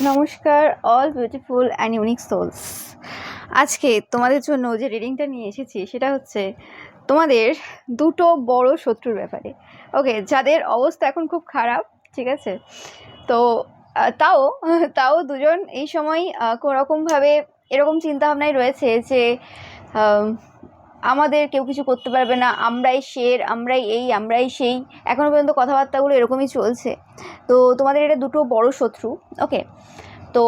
নমস্কার all beautiful and unique souls. আজকে তোমাদের জন্য যে রিডিংটা নিয়ে এসেছি সেটা হচ্ছে তোমাদের দুটো বড় শত্রুর ব্যাপারে। ওকে, যাদের অবস্থা এখন খুব খারাপ, ঠিক আছে? তো তাও তাও দুজন এই সময় কোনোরকমভাবে এরকম চিন্তাভাবনায় রয়েছে যে আমাদের কেউ কিছু করতে পারবে না, আমরাই শের, আমরাই এই, আমরাই সেই। এখনও পর্যন্ত কথাবার্তাগুলো এরকমই চলছে। তো তোমাদের এটা দুটো বড় শত্রু। ওকে, তো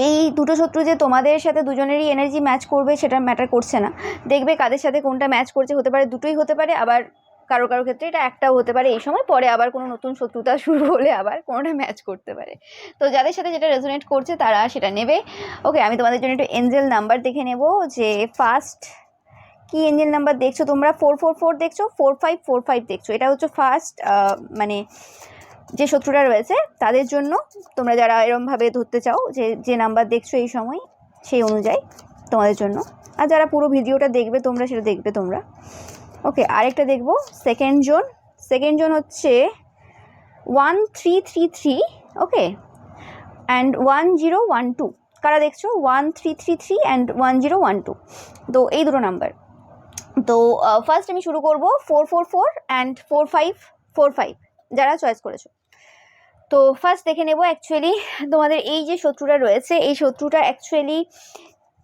এই দুটো শত্রু যে তোমাদের সাথে দুজনেরই এনার্জি ম্যাচ করবে সেটা ম্যাটার করছে না। দেখবে কাদের সাথে কোনটা ম্যাচ করছে, হতে পারে দুটোই হতে পারে, আবার কারো কারো ক্ষেত্রে এটা একটাও হতে পারে। এই সময় পরে আবার কোনো নতুন শত্রুতা শুরু হলে আবার কোনোটা ম্যাচ করতে পারে। তো যাদের সাথে যেটা রেজোনেট করছে তারা সেটা নেবে। ওকে, আমি তোমাদের জন্য একটু এঞ্জেল নাম্বার দেখে নেব যে ফার্স্ট কি এঞ্জেল নাম্বার দেখছো তোমরা। 444 দেখছো, 4545 দেখছো। এটা হচ্ছে ফার্স্ট মানে যে শত্রুরা রয়েছে তাদের জন্য, তোমরা যারা এরমভাবে ধরতে চাও যে নাম্বার দেখছো এই সময়, সেই অনুযায়ী তোমাদের জন্য। আর যারা পুরো ভিডিওটা দেখবে তোমরা, সেটা দেখবে তোমরা। ওকে, আরেকটা দেখবো সেকেন্ড জোন। সেকেন্ড জোন হচ্ছে 1333। ওকে, অ্যান্ড 1012। কারা দেখছো? 1333 অ্যান্ড 1012। তো এই দুটো নাম্বার। তো ফার্স্ট আমি শুরু করব 444 অ্যান্ড 4545 যারা চয়েস করেছো। তো ফার্স্ট দেখে নেব অ্যাকচুয়ালি তোমাদের এই যে শত্রুরা রয়েছে, এই শত্রুটা অ্যাকচুয়ালি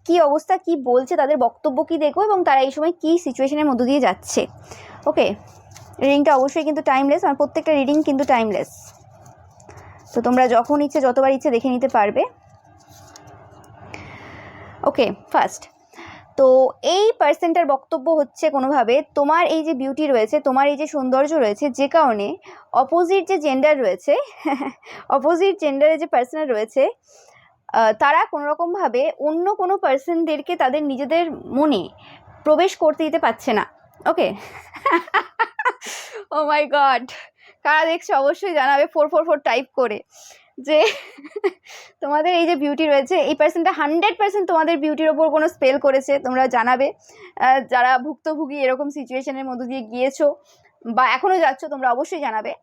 কি অবস্থা, কি বলছে, তাদের বক্তব্য কি দেখো, এবং তারা এই সময় কি সিচুয়েশনের মধ্য দিয়ে যাচ্ছে। ওকে, রিডিংটা অবশ্যই কিন্তু টাইমলেস, আমার প্রত্যেকটা রিডিং কিন্তু টাইমলেস। তো তোমরা যখন ইচ্ছে যতবার ইচ্ছে দেখে নিতে পারবে। ওকে, ফার্স্ট তো এই পার্সনটার বক্তব্য হচ্ছে কোনোভাবে তোমার এই যে বিউটি রয়েছে, তোমার এই যে সৌন্দর্য রয়েছে, যে কারণে অপোজিট যে জেন্ডার রয়েছে অপোজিট জেন্ডারে যে পার্সন রয়েছে তারা কোনোরকমভাবে অন্য কোনো পার্সনদেরকে তাদের নিজেদের মনে প্রবেশ করতে দিতে পারছে না। ওকে ও মাই গড, কারা দেখছো অবশ্যই জানাবে 444 টাইপ করে যে তোমাদের এই যে বিউটি রয়েছে, এই পার্সনটা 100% তোমাদের বিউটির ওপর কোনো স্পেল করেছে। তোমরা জানাবে, যারা ভুক্তভোগী এরকম সিচুয়েশনের মধ্যে দিয়ে গিয়েছো বা এখনও যাচ্ছ, তোমরা অবশ্যই জানাবে।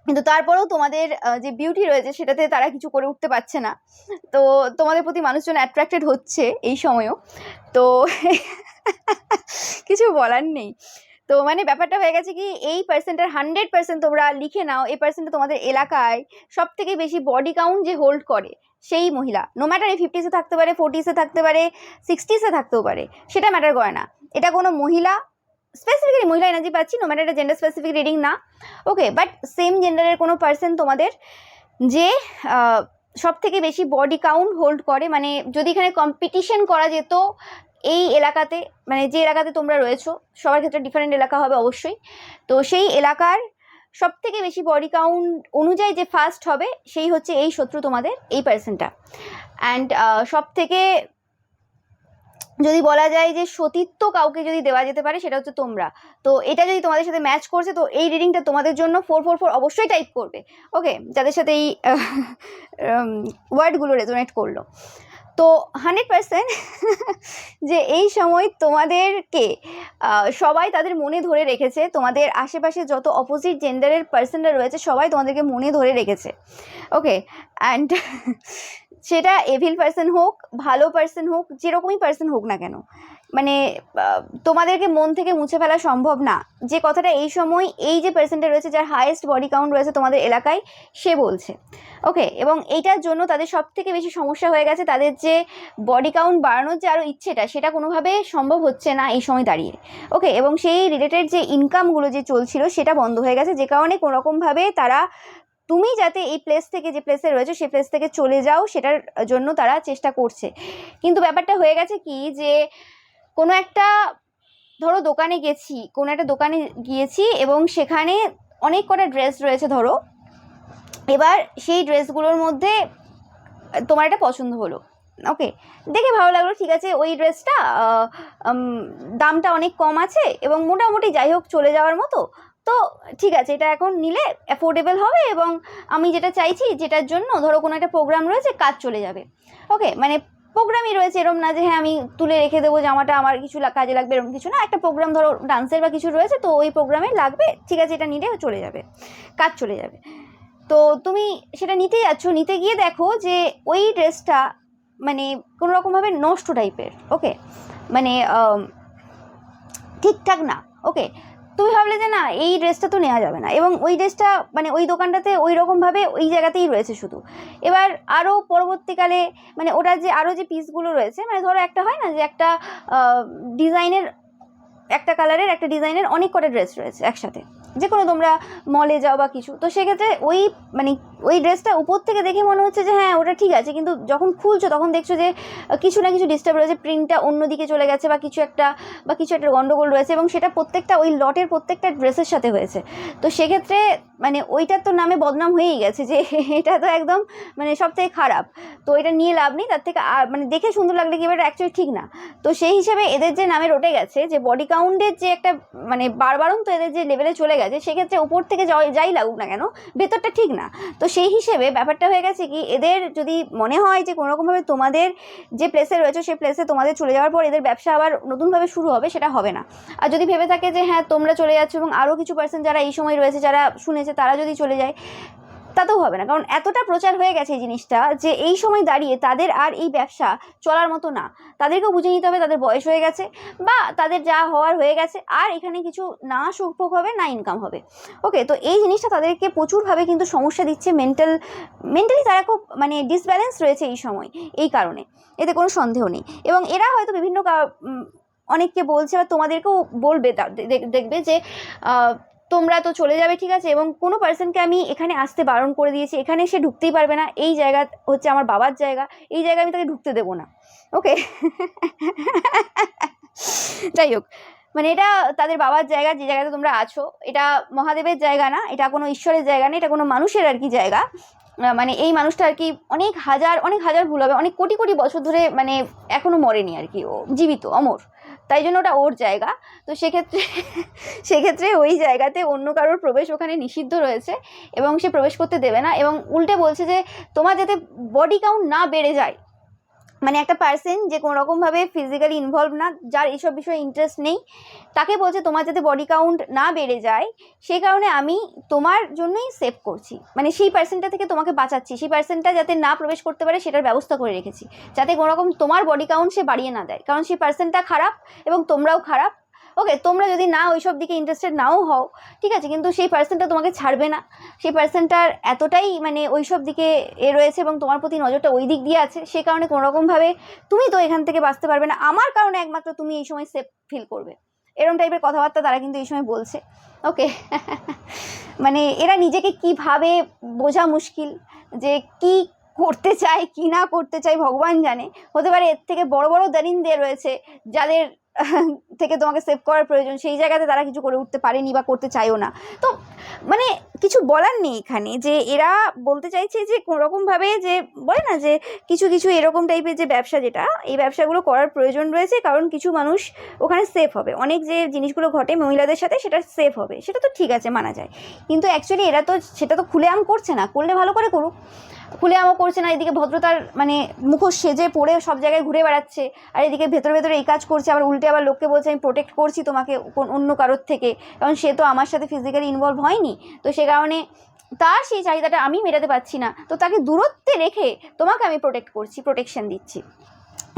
কিন্তু তারপরেও তোমাদের যে বিউটি রয়েছে সেটাতে তারা কিছু করে উঠতে পারছে না। তো তোমাদের প্রতি মানুষজন অ্যাট্রাক্টেড হচ্ছে এই সময়ও। তো কিছু বলার নেই। তো মানে ব্যাপারটা হয়ে গেছে কি, এই পার্সেন্টের 100% তোমরা লিখে নাও, এই পার্সেন্টটা তোমাদের এলাকায় সব থেকে বেশি বডি কাউন্ট যে হোল্ড করে সেই মহিলা। নো ম্যাটার এই 50-এ থাকতে পারে, 40-এ থাকতে পারে, 60-এ থাকতেও পারে, সেটা ম্যাটার করে না। এটা কোনো মহিলা, স্পেসিফিক্যালি মহিলা এনার্জি পাচ্ছি, নো ম্যাটার এটা জেন্ডার স্পেসিফিক রিডিং না। ওকে, বাট সেম জেন্ডারের কোনো পার্সন তোমাদের যে সব থেকে বেশি বডি কাউন্ট হোল্ড করে, মানে যদি এখানে কম্পিটিশন করা যেত এই এলাকাতে, মানে যে এলাকাতে তোমরা রয়েছো, সবার ক্ষেত্রে ডিফারেন্ট এলাকা হবে অবশ্যই। তো সেই এলাকার সব থেকে বেশি বডি কাউন্ট অনুযায়ী যে ফার্স্ট হবে সেই হচ্ছে এই শত্রু, তোমাদের এই পার্সনটা। অ্যান্ড সব থেকে যদি বলা যায় যে সতীত্ব কাউকে যদি দেওয়া যেতে পারে সেটা হচ্ছে তোমরা। তো এটা যদি তোমাদের সাথে ম্যাচ করছে তো এই রিডিংটা তোমাদের জন্য 444 অবশ্যই টাইপ করবে। ওকে, যাদের সাথে এই ওয়ার্ডগুলো রেজোনেট করলো। তো 100% যে এই সময় তোমাদেরকে সবাই তাদের মনে ধরে রেখেছে। তোমাদের আশেপাশে যত অপোজিট জেন্ডারের পার্সনরা রয়েছে সবাই তোমাদেরকে মনে ধরে রেখেছে। ওকে, অ্যান্ড সেটা এভিল পার্সন হোক, ভালো পার্সন হোক, যেরকমই পার্সন হোক না কেন, মানে তোমাদেরকে মন থেকে মুছে ফেলা সম্ভব না। যে কথাটা এই সময় এই যে পার্সনটা রয়েছে যার হাইয়েস্ট বডি কাউন্ট রয়েছে তোমাদের এলাকায়, সে বলছে। ওকে, এবং এইটার জন্য তাদের সব থেকে বেশি সমস্যা হয়ে গেছে, তাদের যে বডি কাউন্ট বাড়ানোর যে আরও ইচ্ছেটা, সেটা কোনোভাবে সম্ভব হচ্ছে না এই সময় দাঁড়িয়ে। ওকে, এবং সেই রিলেটেড যে ইনকামগুলো যে চলছিল সেটা বন্ধ হয়ে গেছে, যে কারণে কোনোরকমভাবে তারা, তুমি যাতে এই প্লেস থেকে, যে প্লেসে রয়েছে সেই প্লেস থেকে চলে যাও, সেটার জন্য তারা চেষ্টা করছে। কিন্তু ব্যাপারটা হয়ে গেছে কি, যে কোনো একটা, ধরো দোকানে গেছি, কোনো একটা দোকানে গিয়েছি এবং সেখানে অনেক কটা ড্রেস রয়েছে ধরো। এবার সেই ড্রেসগুলোর মধ্যে তোমার একটা পছন্দ হলো। ওকে, দেখে ভালো লাগলো, ঠিক আছে, ওই ড্রেসটা দামটা অনেক কম আছে এবং মোটামুটি যাই হোক চলে যাওয়ার মতো। তো ঠিক আছে, এটা এখন নিলে অ্যাফোর্ডেবল হবে এবং আমি যেটা চাইছি, যেটার জন্য ধরো কোনো একটা প্রোগ্রাম রয়েছে, কাজ চলে যাবে। ওকে, মানে প্রোগ্রামই রয়েছে, এরকম না যে হ্যাঁ আমি তুলে রেখে দেবো জামাটা, আমার কিছু কাজে লাগবে এরকম কিছু না। একটা প্রোগ্রাম ধরো ডান্সের বা কিছু রয়েছে, তো ওই প্রোগ্রামে লাগবে, ঠিক আছে, এটা নিলে চলে যাবে, কাজ চলে যাবে। তো তুমি সেটা নিতে যাচ্ছ, নিতে গিয়ে দেখো যে ওই ড্রেসটা মানে কোনো রকমভাবে নষ্ট টাইপের, ওকে, মানে ঠিকঠাক না, ওকে। তুমি ভাবলে যে না এই ড্রেসটা তো নেওয়া যাবে না, এবং ওই ড্রেসটা মানে ওই দোকানটাতে ওই রকমভাবে ওই জায়গাতেই রয়েছে শুধু। এবার আরও পরবর্তীকালে মানে ওটার যে আরও যে পিসগুলো রয়েছে, মানে ধরো একটা হয় না যে একটা ডিজাইনের, একটা কালারের একটা ডিজাইনের অনেক কটা ড্রেস রয়েছে একসাথে, যে কোনো তোমরা মলে যাও বা কিছু, তো সেক্ষেত্রে ওই মানে ওই ড্রেসটা উপর থেকে দেখে মনে হচ্ছে যে হ্যাঁ ওটা ঠিক আছে, কিন্তু যখন খুলছো তখন দেখছো যে কিছু না কিছু ডিস্টার্ব রয়েছে, প্রিন্টটা অন্যদিকে চলে গেছে বা কিছু একটা গন্ডগোল রয়েছে, এবং সেটা প্রত্যেকটা ওই লটের প্রত্যেকটা ড্রেসের সাথে হয়েছে। তো সেক্ষেত্রে মানে ওইটার তো নামে বদনাম হয়েই গেছে যে এটা তো একদম মানে সব থেকে খারাপ, তো এটা নিয়ে লাভ নেই, তার থেকে মানে দেখে সুন্দর লাগলে কি এবার অ্যাকচুয়ালি ঠিক না। তো সেই হিসেবে এদের যে নামে রটে গেছে যে বডি কাউন্টের যে একটা মানে বারবারন্ত এদের যে লেভেলে চলে গেছে, সেক্ষেত্রে উপর থেকে যাই লাগুক না কেন ভেতরটা ঠিক না। তো সেই হিসেবে ব্যাপারটা হয়ে গেছে কি, এদের যদি মনে হয় যে কোনোরকমভাবে তোমাদের যে প্লেসে রয়েছে সেই প্লেসে তোমাদের চলে যাওয়ার পর এদের ব্যবসা আবার নতুনভাবে শুরু হবে, সেটা হবে না। আর যদি ভেবে থাকে যে হ্যাঁ তোমরা চলে যাচ্ছ এবং আরও কিছু পার্সন যারা এই সময় রয়েছে যারা শুনেছে তারা যদি চলে যায়, তাতেও হবে না, কারণ এতটা প্রচার হয়ে গেছে এই জিনিসটা যে এই সময় দাঁড়িয়ে তাদের আর এই ব্যবসা চলার মতো না। তাদেরকেও বুঝে নিতে হবে তাদের বয়স হয়ে গেছে বা তাদের যা হওয়ার হয়ে গেছে, আর এখানে কিছু না সুখ হবে না ইনকাম হবে, ওকে। তো এই জিনিসটা তাদেরকে প্রচুরভাবে কিন্তু সমস্যা দিচ্ছে, মেন্টালি তারা খুব মানে ডিসব্যালেন্স রয়েছে এই সময়, এই কারণে, এতে কোনো সন্দেহ নেই। এবং এরা হয়তো বিভিন্ন অনেককে বলছে বা তোমাদেরকেও বলবে, দেখবে যে তোমরা তো চলে যাবে, ঠিক আছে, এবং কোনো পার্সনকে আমি এখানে আসতে বারণ করে দিয়েছি, এখানে সে ঢুকতেই পারবে না, এই জায়গা হচ্ছে আমার বাবার জায়গা, এই জায়গায় আমি তাকে ঢুকতে দেবো না, ওকে। যাই হোক, মানে এটা তাদের বাবার জায়গা, যে জায়গাতে তোমরা আছো, এটা মহাদেবের জায়গা না, এটা কোনো ঈশ্বরের জায়গা না, এটা কোনো মানুষের আর কি জায়গা। মানে এই মানুষটা আর কি অনেক হাজার ভুল হবে, অনেক কোটি কোটি বছর ধরে মানে এখনো মরেনি আর কি, ও জীবিত অমর, তাই জন্য ওটা ওর জায়গা। তো সেক্ষেত্রে ওই জায়গাতে অন্য কারোর প্রবেশ ওখানে নিষিদ্ধ রয়েছে, এবং সে প্রবেশ করতে দেবে না, এবং উল্টে বলছে যে তোমার যাতে বডি কাউন্ট না বেড়ে যায়, মানে একটা পার্সন যে কোনো রকমভাবে ফিজিক্যালি ইনভলভ না, যার এইসব বিষয়ে ইন্টারেস্ট নেই, তাকে বলছে তোমার যাতে বডি কাউন্ট না বেড়ে যায় সেই কারণে আমি তোমার জন্যই সেভ করছি, মানে সেই পার্সনটা থেকে তোমাকে বাঁচাচ্ছি, সেই পার্সনটা যাতে না প্রবেশ করতে পারে সেটার ব্যবস্থা করে রেখেছি, যাতে কোনো রকম তোমার বডি কাউন্ট সে বাড়িয়ে না দেয়, কারণ সেই পার্সনটা খারাপ এবং তোমরাও খারাপ, ওকে। তোমরা যদি না ওইসব দিকে ইন্টারেস্টেড নাও হও, ঠিক আছে, কিন্তু সেই পার্সনটা তোমাকে ছাড়বে না, সেই পার্সনটার এতটাই মানে ওইসব দিকে রয়েছে এবং তোমার প্রতি নজরটা ওই দিক দিয়ে আছে, সে কারণে কোনো রকমভাবে তুমি তো এখান থেকে বাঁচতে পারবে না, আমার কারণে একমাত্র তুমি এই সময় সেফ ফিল করবে, এরকম টাইপের কথাবার্তা তারা কিন্তু এই সময় বলছে, ওকে। মানে এরা নিজেকে কিভাবে বোঝা মুশকিল, যে কি করতে চায় কি না করতে চায় ভগবান জানে। হতে পারে এর থেকে বড় বড় দরিদ্র রয়েছে যাদের থেকে তোমাকে সেভ করার প্রয়োজন, সেই জায়গাতে তারা কিছু করে উঠতে পারেনি বা করতে চায়ও না। তো মানে কিছু বলার নেই এখানে, যে এরা বলতে চাইছে যে কোনোরকমভাবে যে বলে না যে কিছু এরকম টাইপের যে ব্যবসা, যেটা এই ব্যবসাগুলো করার প্রয়োজন রয়েছে, কারণ কিছু মানুষ ওখানে সেফ হবে, অনেক যে জিনিসগুলো ঘটে মহিলাদের সাথে সেটা সেফ হবে, সেটা তো ঠিক আছে মানা যায়, কিন্তু অ্যাকচুয়ালি এরা তো সেটা তো খুলেআম করছে না, করলে ভালো করে করুক, খুলেআমও করছে না, এদিকে ভদ্রতার মানে মুখোশ সেজে পড়ে সব জায়গায় ঘুরে বেড়াচ্ছে, আর এদিকে ভেতরে এই কাজ করছে, আবার উল্টে আবার লোককে বলছে আমি প্রোটেক্ট করছি তোমাকে অন্য কারোর থেকে, কারণ সে তো আমার সাথে ফিজিক্যালি ইনভলভ হয়নি, তো সে কারণে তার সেই চাহিদাটা আমি মেটাতে পারছি না, তো তাকে দূরত্বে রেখে তোমাকে আমি প্রোটেক্ট করছি, প্রোটেকশন দিচ্ছি।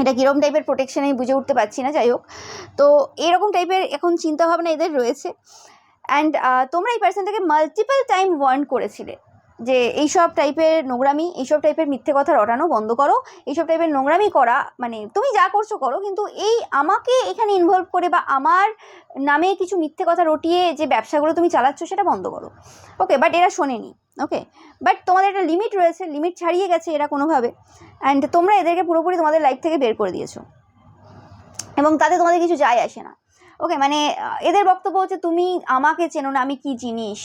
এটা কীরকম টাইপের প্রোটেকশন আমি বুঝে উঠতে পারছি না, যাই হোক। তো এরকম টাইপের এখন চিন্তাভাবনা এদের রয়েছে। অ্যান্ড তোমরা এই পার্সনটাকে মাল্টিপল টাইম ওয়ার্ন করেছিলে যে এইসব টাইপের নোংরামি, এইসব টাইপের মিথ্যে কথা রটানো বন্ধ করো, এইসব টাইপের নোংরামি করা, মানে তুমি যা করছো করো, কিন্তু এই আমাকে এখানে ইনভলভ করে বা আমার নামে কিছু মিথ্যে কথা রটিয়ে যে ব্যবসাগুলো তুমি চালাচ্ছ সেটা বন্ধ করো, ওকে। বাট এরা শোনেনি, ওকে। বাট তোমাদের একটা লিমিট রয়েছে, লিমিট ছাড়িয়ে গেছে এরা কোনোভাবে, অ্যান্ড তোমরা এদেরকে পুরোপুরি তোমাদের লাইফ থেকে বের করে দিয়েছো, এবং তাতে তোমাদের কিছু যায় আসে না, ওকে। মানে এদের বক্তব্য হচ্ছে তুমি আমাকে চেনো না, আমি কি জিনিস,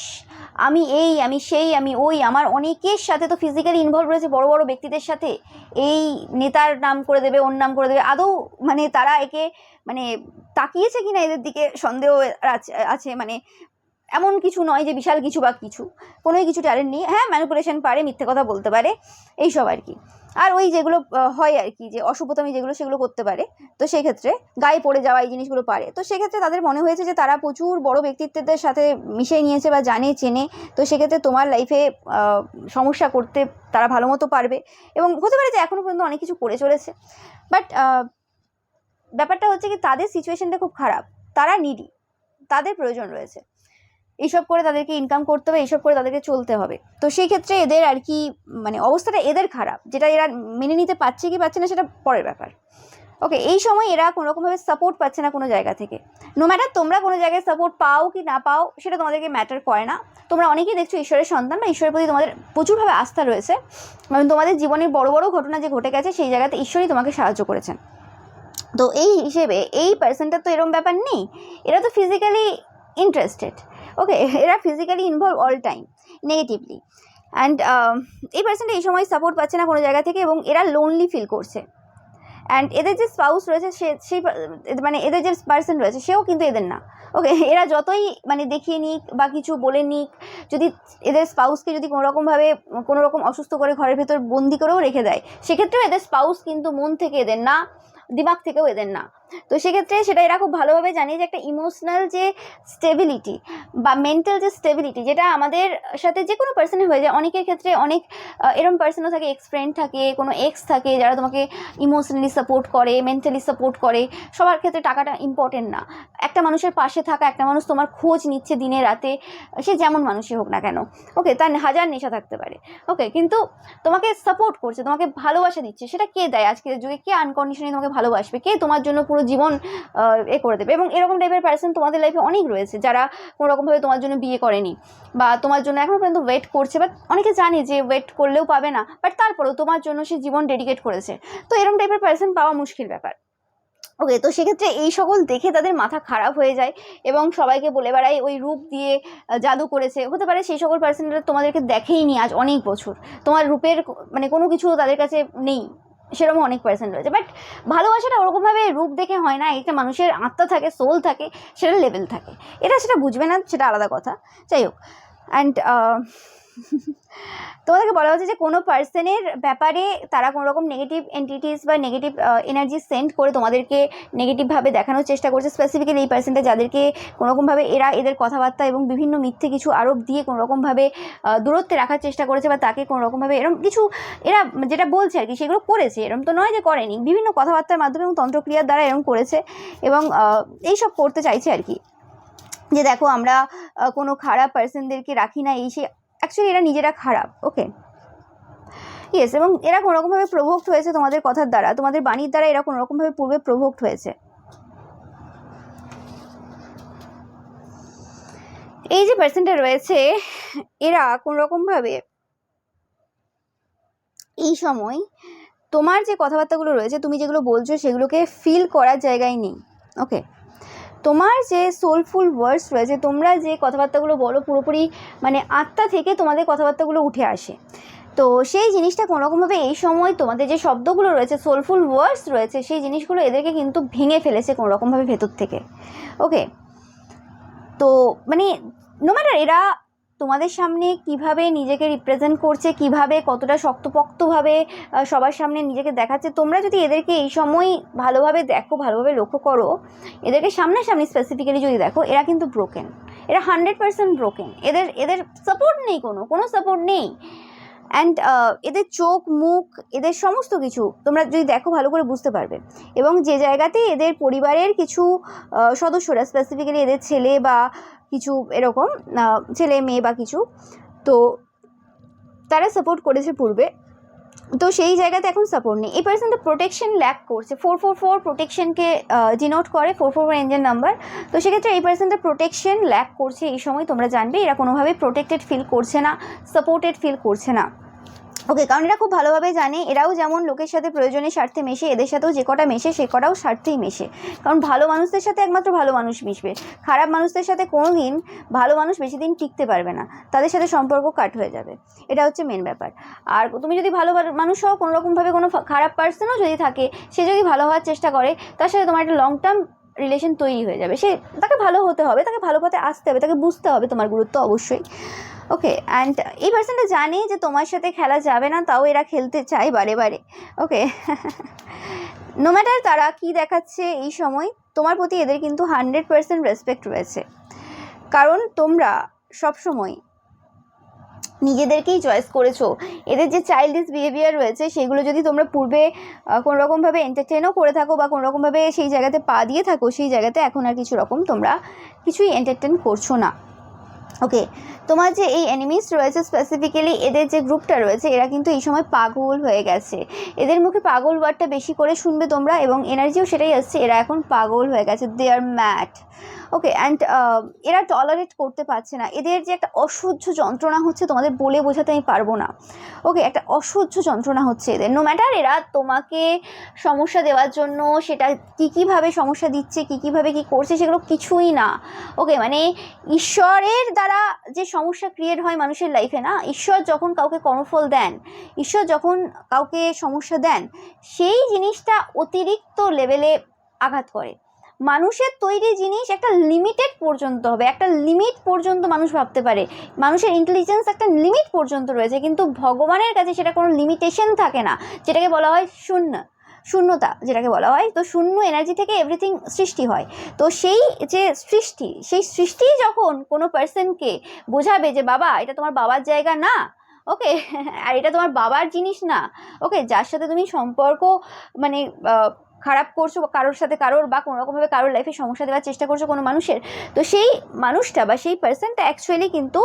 আমি এই আমি সেই আমি ওই, আমার অনেকের সাথে তো ফিজিক্যালি ইনভলভ রয়েছে, বড় বড় ব্যক্তিদের সাথে, এই নেতার নাম করে দেবে ওর নাম করে দেবে, আদৌ মানে তারা একে মানে তাকিয়েছে কিনা এদের দিকে সন্দেহ আছে, মানে এমন কিছু নয় যে বিশাল কিছু বা কিছু, কোনোই কিছু ট্যালেন্ট নেই। হ্যাঁ, ম্যানিপুলেশন পারে, মিথ্যে কথা বলতে পারে, এইসব আর কি। আর ওই যেগুলো হয় আর কি, যে অসভ্যতামি যেগুলো, সেগুলো করতে পারে। তো সেই ক্ষেত্রে গায়ে পড়ে যাওয়া এই জিনিসগুলো পারে। তো সেক্ষেত্রে তাদের মনে হয়েছে যে তারা প্রচুর বড় ব্যক্তিত্বদের সাথে মিশিয়ে নিয়েছে বা জানে, চেনে। তো সেক্ষেত্রে তোমার লাইফে সমস্যা করতে তারা ভালো মতো পারবে, এবং হতে পারে যে এখনও পর্যন্ত অনেক কিছু করে চলেছে। বাট ব্যাপারটা হচ্ছে কি, তাদের সিচুয়েশনটা খুব খারাপ, তারা নিডি, তাদের প্রয়োজন রয়েছে, এইসব করে তাদেরকে ইনকাম করতে হবে, এইসব করে তাদেরকে চলতে হবে। তো সেই ক্ষেত্রে এদের আর কি মানে অবস্থাটা এদের খারাপ, যেটা এরা মেনে নিতে পারছে কি পাচ্ছে না সেটা পরের ব্যাপার। ওকে, এই সময় এরা কোনোরকমভাবে সাপোর্ট পাচ্ছে না কোনো জায়গা থেকে। নো ম্যাটার তোমরা কোনো জায়গায় সাপোর্ট পাও কি না পাও, সেটা তোমাদেরকে ম্যাটার করে না। তোমরা অনেকেই দেখছো ঈশ্বরের সন্তান, বা ঈশ্বরের প্রতি তোমাদের প্রচুরভাবে আস্থা রয়েছে, মানে তোমাদের জীবনের বড় বড় ঘটনা যে ঘটে গেছে সেই জায়গাতে ঈশ্বরই তোমাকে সাহায্য করেছেন। তো এই হিসেবে এই পার্সনটার তো এরকম ব্যাপার নেই, এরা তো ফিজিক্যালি ইন্টারেস্টেড। ওকে, এরা physically involve all time negatively. And এই পার্সনটা এই সময় সাপোর্ট পাচ্ছে না কোনো জায়গা থেকে, এবং এরা লোনলি ফিল করছে। অ্যান্ড এদের যে স্পাউস রয়েছে সেই মানে এদের যে পার্সন রয়েছে সেও কিন্তু এদের না। ওকে, এরা যতই মানে দেখিয়ে নিক বা কিছু বলে নিক, যদি এদের স্পাউসকে যদি কোনো রকম অসুস্থ করে ঘরের ভেতর বন্দি করেও রেখে দেয়, সেক্ষেত্রেও এদের স্পাউস কিন্তু মন থেকে এদের না, দিমাগ থেকেও এদের না। তো সেক্ষেত্রে সেটা এরা খুব ভালোভাবে জানে যে একটা ইমোশনাল যে স্টেবিলিটি বা মেন্টাল যে স্টেবিলিটি, যেটা আমাদের সাথে যে কোনো পার্সনের হয়ে যায়। অনেকের ক্ষেত্রে অনেক এরকম পার্সনও থাকে, এক্স ফ্রেন্ড থাকে, কোনো এক্স থাকে, যারা তোমাকে ইমোশনালি সাপোর্ট করে, মেন্টালি সাপোর্ট করে। সবার ক্ষেত্রে টাকাটা ইম্পর্টেন্ট না, একটা মানুষের পাশে থাকা, একটা মানুষ তোমার খোঁজ নিচ্ছে দিনে রাতে, সে যেমন মানুষই হোক না কেন। ওকে, তার হাজার নেশা থাকতে পারে, ওকে, কিন্তু তোমাকে সাপোর্ট করছে, তোমাকে ভালোবাসা দিচ্ছে। সেটা কে দেয় আজকের যুগে? কে আনকন্ডিশনালি তোমাকে ভালোবাসবে? কে তোমার জন্য পুরো জীবন করে দেবে? এবং এরকম টাইপের পার্সন তোমাদের লাইফে অনেক রয়েছে, যারা কোনোরকমভাবে তোমার জন্য বিয়ে করেনি বা তোমার জন্য এখনও পর্যন্ত ওয়েট করছে, বাট অনেকে জানে যে ওয়েট করলেও পাবে না, বাট তারপরেও তোমার জন্য সে জীবন ডেডিকেট করেছে। তো এরকম টাইপের পার্সন পাওয়া মুশকিল ব্যাপার। ওকে, তো সেক্ষেত্রে এই সকল দেখে তাদের মাথা খারাপ হয়ে যায়, এবং সবাইকে বলে বেড়ায় ওই রূপ দিয়ে জাদু করেছে। হতে পারে সেই সকল পার্সনরা তোমাদেরকে দেখেইনি আজ অনেক বছর, তোমার রূপের মানে কোনো কিছু তাদের কাছে নেই, সেরকম অনেক পার্সন রয়েছে। বাট ভালোবাসাটা ওরকমভাবে রূপ দেখে হয় না, একটা মানুষের আত্মা থাকে, সোল থাকে, সেটা লেভেল থাকে। সেটা বুঝবে না, সেটা আলাদা কথা। যাই হোক, অ্যান্ড তোমাদেরকে বলা হচ্ছে যে কোনো পার্সনের ব্যাপারে তারা কোনো রকম নেগেটিভ এন্টিটিস বা নেগেটিভ এনার্জি সেন্ড করে তোমাদেরকে নেগেটিভভাবে দেখানোর চেষ্টা করছে। স্পেসিফিক্যালি এই পার্সনটা, যাদেরকে কোনোরকমভাবে এদের কথাবার্তা এবং বিভিন্ন মিথ্যে কিছু আরোপ দিয়ে কোনোরকমভাবে দূরত্বে রাখার চেষ্টা করেছে, বা তাকে কোনোরকমভাবে এরকম কিছু এরা যেটা বলছে আর কি সেগুলো করেছে। এরকম তো নয় যে করেনি, বিভিন্ন কথাবার্তার মাধ্যমে এবং তন্ত্রক্রিয়ার দ্বারা এরকম করেছে, এবং এইসব করতে চাইছে আর কি, যে দেখো আমরা কোনো খারাপ পার্সনদেরকে রাখি না, এই সে। অ্যাকচুয়ালি এরা নিজেরা খারাপ। ওকে, ইয়েস, এবং এরা কোনোরকমভাবে প্রভোক্ট হয়েছে তোমাদের কথার দ্বারা, তোমাদের বাণীর দ্বারা এরা কোনোরকমভাবে পূর্বে প্রভোক্ট হয়েছে। এই যে পার্সনটা রয়েছে, এরা কোনোরকমভাবে এই সময় তোমার যে কথাবার্তাগুলো রয়েছে, তুমি যেগুলো বলছো সেগুলোকে ফিল করার জায়গায় নেই। ওকে, তোমার যে সোলফুল ওয়ার্ডস রয়েছে, তোমরা যে কথাবার্তাগুলো বলো, পুরোপুরি মানে আত্মা থেকে তোমাদের কথাবার্তাগুলো উঠে আসে। তো সেই জিনিসটা কোনোরকমভাবে এই সময় তোমাদের যে শব্দগুলো রয়েছে, সোলফুল ওয়ার্ডস রয়েছে, সেই জিনিসগুলো এদেরকে কিন্তু ভেঙে ফেলেছে কোনোরকমভাবে ভেতর থেকে। ওকে, তো মানে নো ম্যাটার এরা তোমাদের সামনে কিভাবে নিজেকে রিপ্রেজেন্ট করছে, কিভাবে কতটা শক্তপোক্তভাবে সবার সামনে নিজেকে দেখাচ্ছে, তোমরা যদি এদেরকে এই সময় ভালোভাবে দেখো, ভালোভাবে লক্ষ্য করো, এদেরকে সামনাসামনি স্পেসিফিক্যালি যদি দেখো, এরা কিন্তু ব্রোকেন, এরা 100% ব্রোকেন। এদের সাপোর্ট নেই, কোনো সাপোর্ট নেই। অ্যান্ড এদের চোখ, মুখ, এদের সমস্ত কিছু তোমরা যদি দেখো ভালো করে বুঝতে পারবে। এবং যে জায়গাতে এদের পরিবারের কিছু সদস্যরা, স্পেসিফিক্যালি এদের ছেলে বা কিছু এরকম ছেলে মেয়ে বা কিছু, তো তারা সাপোর্ট করেছে পূর্বে, তো সেই জায়গাতে এখন সাপোর্ট নেই। এই পার্সনটা প্রোটেকশন ল্যাক করছে। 444 প্রোটেকশনকে ডিনোট করে, 444 এঞ্জেল নাম্বার। তো সেক্ষেত্রে এই পার্সনটা প্রোটেকশন ল্যাক করছে এই সময়। তোমরা জানবে এরা কোনোভাবে প্রোটেক্টেড ফিল করছে না, সাপোর্টেড ফিল করছে না। ওকে, কারণ এরা খুব ভালোভাবে জানে, এরাও যেমন লোকের সাথে প্রয়োজনে স্বার্থে মেশে, এদের সাথেও যে কটা মেশে সে কটাও স্বার্থেই মেশে। কারণ ভালো মানুষদের সাথে একমাত্র ভালো মানুষ মিশবে, খারাপ মানুষদের সাথে কোনো দিন ভালো মানুষ বেশি দিন টিকতে পারবে না, তাদের সাথে সম্পর্ক কাট হয়ে যাবে। এটা হচ্ছে মেন ব্যাপার। আর তুমি যদি ভালো মানুষ হও, কোনোরকমভাবে কোনো খারাপ পার্সনও যদি থাকে, সে যদি ভালো হওয়ার চেষ্টা করে, তার সাথে তোমার একটা লং টার্ম রিলেশন তৈরি হয়ে যাবে। তাকে ভালো হতে হবে, তাকে ভালো পথে আসতে হবে, তাকে বুঝতে হবে তোমার গুরুত্ব অবশ্যই। ওকে, অ্যান্ড এই পার্সনটা জানে যে তোমার সাথে খেলা যাবে না, তাও এরা খেলতে চায় বারে বারে। ওকে, নো ম্যাটার তারা কি দেখাচ্ছে এই সময়, তোমার প্রতি এদের কিন্তু 100% রেসপেক্ট রয়েছে, কারণ তোমরা সবসময় নিজেদেরকেই চয়েস করেছো। এদের যে চাইল্ডিশ বিহেভিয়ার রয়েছে সেগুলো যদি তোমরা পূর্বে কোনোরকমভাবে এন্টারটেনও করে থাকো বা কোনোরকমভাবে সেই জায়গাতে পা দিয়ে থাকো, সেই জায়গাতে এখন আর কিছু রকম তোমরা কিছুই এন্টারটেন করছো না। ওকে, তোমার যে এই এনিমিস রয়েছে স্পেসিফিক্যালি এদের যে গ্রুপটা রয়েছে, এরা কিন্তু এই সময় পাগল হয়ে গেছে। এদের মুখে পাগল ওয়ার্ডটা বেশি করে শুনবে তোমরা, এবং এনার্জিও সেটাই আসছে, এরা এখন পাগল হয়ে গেছে, দে আর ম্যাড। ওকে, অ্যান্ড এরা টলারেট করতে পারছে না, এদের যে একটা অসহ্য যন্ত্রণা হচ্ছে তোমাদের বলে বোঝাতে আমি পারবো না। ওকে, একটা অসহ্য যন্ত্রণা হচ্ছে এদের, নো ম্যাটার এরা তোমাকে সমস্যা দেওয়ার জন্য সেটা কীভাবে সমস্যা দিচ্ছে, কীভাবে কী করছে সেগুলো কিছুই না। ওকে, মানে ঈশ্বরের দ্বারা যে সমস্যা ক্রিয়েট হয় মানুষের লাইফে না, ঈশ্বর যখন কাউকে কর্মফল দেন, ঈশ্বর যখন কাউকে সমস্যা দেন, সেই জিনিসটা অতিরিক্ত লেভেলে আঘাত করে। মানুষের তৈরি জিনিস একটা লিমিটেড পর্যন্ত হবে, একটা লিমিট পর্যন্ত মানুষ ভাবতে পারে, মানুষের ইন্টেলিজেন্স একটা লিমিট পর্যন্ত রয়েছে, কিন্তু ভগবানের কাছে সেটা কোনো লিমিটেশন থাকে না, যেটাকে বলা হয় শূন্যতা যেটাকে বলা হয়। তো শূন্য এনার্জি থেকে এভরিথিং সৃষ্টি হয়। তো সেই যে সেই সৃষ্টি যখন কোনো পার্সনকে বোঝাবে যে বাবা এটা তোমার বাবার জায়গা না, ওকে, আর এটা তোমার বাবার জিনিস না, ওকে, যার সাথে তুমি সম্পর্ক মানে খারাপ করছো কারোর সাথে বা কোনোরকমভাবে কারোর লাইফে সমস্যা দেওয়ার চেষ্টা করছো কোনো মানুষের, তো সেই মানুষটা বা সেই পার্সনটা অ্যাকচুয়ালি কিন্তু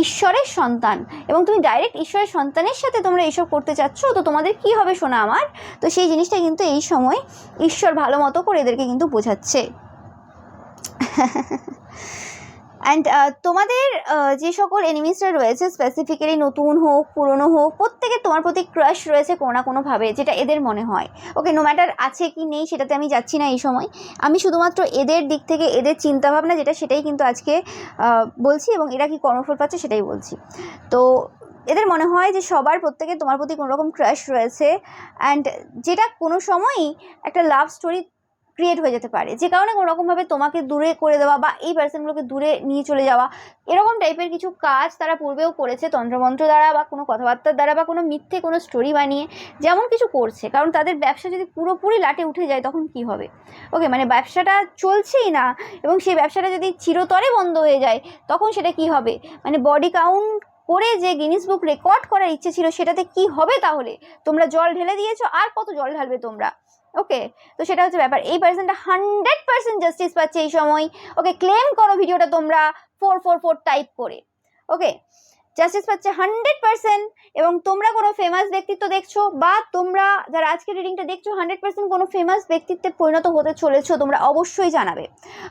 ঈশ্বরের সন্তান, এবং তুমি ডাইরেক্ট ঈশ্বরের সন্তানের সাথে তোমরা এইসব করতে চাচ্ছ, তো তোমাদের কি হবে শোনা আমার। তো সেই জিনিসটা কিন্তু এই সময় ঈশ্বর ভালো মতো করে এদেরকে কিন্তু বোঝাচ্ছে। অ্যান্ড তোমাদের যে সকল এনিমিসরা রয়েছে স্পেসিফিক্যালি নতুন হোক পুরনো হোক, প্রত্যেকের তোমার প্রতি ক্রাশ রয়েছে কোনো না কোনোভাবে, যেটা এদের মনে হয়। ওকে, নো ম্যাটার আছে কি নেই সেটাতে আমি যাচ্ছি না এই সময়, আমি শুধুমাত্র এদের দিক থেকে এদের চিন্তাভাবনা যেটা সেটাই কিন্তু আজকে বলছি, এবং এরা কি কর্মফল পাচ্ছে সেটাই বলছি। তো এদের মনে হয় যে সবার প্রত্যেকের তোমার প্রতি কোনো রকম ক্রাশ রয়েছে, অ্যান্ড যেটা কোনো সময়ই একটা লাভ স্টোরি ক্রিয়েট হয়ে যেতে পারে, যে কারণে কোনোরকমভাবে তোমাকে দূরে করে দেওয়া বা এই পার্সনগুলোকে দূরে নিয়ে চলে যাওয়া, এরকম টাইপের কিছু কাজ তারা পূর্বেও করেছে, তন্ত্রমন্ত্র দ্বারা বা কোনো কথাবার্তার দ্বারা বা কোনো মিথ্যে কোনো স্টোরি বানিয়ে যেমন কিছু করছে। কারণ তাদের ব্যবসা যদি পুরোপুরি লাটে উঠে যায় তখন কি হবে। ওকে, মানে ব্যবসাটা চলছেই না, এবং সেই ব্যবসাটা যদি চিরতরে বন্ধ হয়ে যায় তখন সেটা কি হবে, মানে বডি কাউন্ট করে যে গিনিস বুক রেকর্ড করার ইচ্ছে ছিল সেটাতে কি হবে। তাহলে তোমরা জল ঢেলে দিয়েছো, আর কত জল ঢালবে তোমরা। ওকে, তো সেটা হচ্ছে ব্যাপার। এই পার্সনটা 100% জাস্টিস পাচ্ছে এই সময়। ওকে, ক্লেম করো ভিডিওটা তোমরা 444 টাইপ করে। ওকে, জাস্টিস পাচ্ছে 100%। এবং তোমরা কোনো ফেমাস ব্যক্তিত্ব দেখছো, বা তোমরা যারা আজকে রিডিংটা দেখছো 100% কোনো ফেমাস ব্যক্তিত্বে পরিণত হতে চলেছো, তোমরা অবশ্যই জানাবে।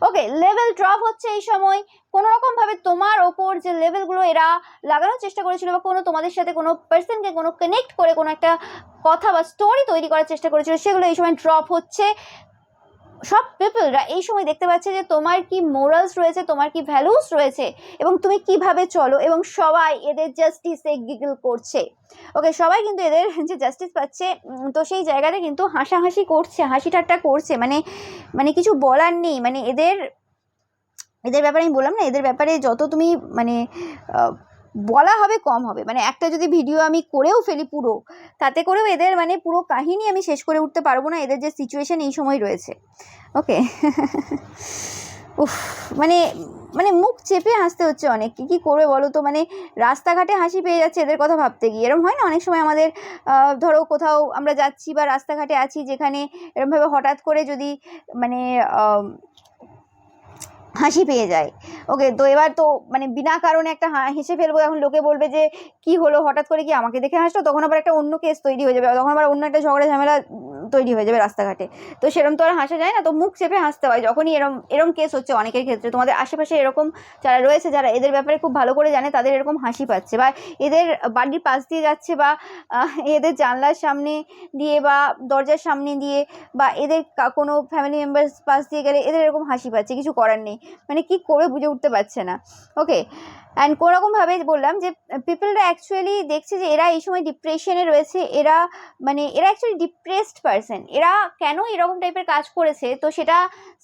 ওকে, লেভেল ড্রপ হচ্ছে এই সময়। কোনো রকমভাবে তোমার ওপর যে লেভেলগুলো এরা লাগানোর চেষ্টা করেছিল, বা কোনো তোমাদের সাথে কোনো পার্সনকে কোনো কানেক্ট করে কোনো একটা কথা বা স্টোরি তৈরি করার চেষ্টা করেছিল, সেগুলো এই সময় ড্রপ হচ্ছে। সব পিপলরা এই সময় দেখতে পাচ্ছে যে তোমার কি মোরালস রয়েছে, তোমার কি ভ্যালুস রয়েছে, এবং তুমি কিভাবে চলো, এবং সবাই এদের জাস্টিসে গিগল করছে। ওকে, সবাই কিন্তু এদের যে জাস্টিস পাচ্ছে, তো সেই জায়গাতে কিন্তু হাসাহাসি করছে, হাসি ঠাট্টা করছে, মানে কিছু বলার নেই। মানে এদের ব্যাপারে আমি বললাম না, এদের ব্যাপারে যত তুমি মানে বলা হবে কম হবে। মানে একটা যদি ভিডিও আমি করেও ফেলি পুরো, তাতে করেও এদের মানে পুরো কাহিনী আমি শেষ করে উঠতে পারবো না, এদের যে সিচুয়েশন এই সময় রয়েছে। ওকে, উফ, মানে মুখ চেপে হাসতে হচ্ছে অনেক, কি করবে বলো তো। মানে রাস্তাঘাটে হাসি পেয়ে যাচ্ছে এদের কথা ভাবতে গিয়ে। এরকম হয় না অনেক সময় আমাদের, ধরো কোথাও আমরা যাচ্ছি বা রাস্তাঘাটে আছি, যেখানে এরকমভাবে হঠাৎ করে যদি মানে হাসি পেয়ে যায়। ওকে, তো এবার তো মানে বিনা কারণে একটা হেসে ফেলবো, এখন লোকে বলবে যে কি হলো হঠাৎ করে, কি আমাকে দেখে হাসলো, তখন আবার একটা অন্য কেস তৈরি হয়ে যাবে, তখন আবার অন্য একটা ঝগড়া ঝামেলা তৈরি হয়ে যাবে রাস্তাঘাটে। তো সেরকম তো আর হাসা যায় না, তো মুখ চেপে হাসতে হয় যখনই এরকম কেস হচ্ছে অনেকের ক্ষেত্রে। তোমাদের আশেপাশে এরকম যারা রয়েছে, যারা এদের ব্যাপারে খুব ভালো করে জানে, তাদের এরকম হাসি পাচ্ছে, বা এদের বাড়ির পাশ দিয়ে যাচ্ছে, বা এদের জানলার সামনে দিয়ে বা দরজার সামনে দিয়ে, বা এদের কোনো ফ্যামিলি মেম্বার্স পাশ দিয়ে গেলে এদের এরকম হাসি পাচ্ছে, কিছু করার নেই, মানে কি করে বুঝে উঠতে পারছে না। ওকে, অ্যান্ড কোনোরকমভাবে বললাম যে পিপলরা অ্যাকচুয়ালি দেখছে যে এরা এই সময় ডিপ্রেশনে রয়েছে, এরা অ্যাকচুয়ালি ডিপ্রেসড পারসন। এরা কেন এরকম টাইপের কাজ করেছে, তো সেটা